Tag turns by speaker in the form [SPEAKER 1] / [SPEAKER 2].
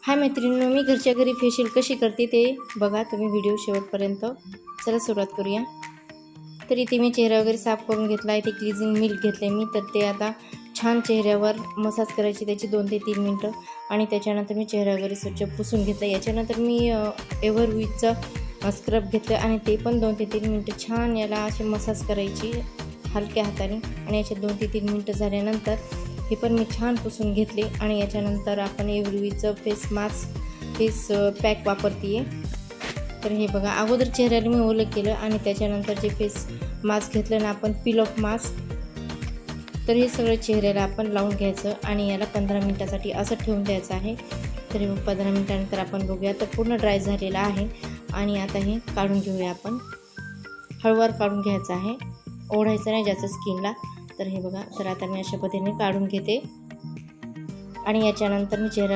[SPEAKER 1] हाय मैत्रिणींनो, मी घरच्या घरी फेशियल कशी करते ते बघा तुम्ही व्हिडिओ शेवटपर्यंत. चला सुरुवात करूया. तर इथे मी चेहरा वगैरे साफ करून घेतला आहे. ते क्लिन्झिंग मिल्क घेतले मी, तर ते आता छान चेहऱ्यावर मसाज करायची त्याची 2 ते 3 मिनटं. आणि त्याच्यानंतर मी चेहरा वगैरे स्वच्छ पुसून घेतला. याच्यानंतर मी एव्हरविथचा स्क्रब घेतलं आणि ते पण 2 ते 3 मिनटं छान याला अशी मसाज करायची हलक्या हाताने. आणि याच्यात 2 ते 3 मिनटं झाल्यानंतर हे पण मी छान पुसून घेतले. आणि याच्यानंतर आपण एव्हरविथचं फेस पॅक वापरते आहे. तर हे बघा, अगोदर चेहऱ्याला मी ओलं केलं आणि त्याच्यानंतर जे फेस मास्क घेतलं ना आपण, पील ऑफ मास्क, तर हे सगळं चेहऱ्याला आपण लावून घ्यायचं आणि याला 15 मिनटासाठी असं ठेवून द्यायचं आहे. तर मग 15 मिनटानंतर आपण बघूया. तर पूर्ण ड्राय झालेला आहे आणि आता हे काढून घेऊया आपण. हळूवार काढून घ्यायचं आहे, ओढायचं नाही जास्त स्किनला. तर हे बघा, तर आता मी अशा पद्धतीने काढून घेते. आणि याच्यानंतर मी चेहरा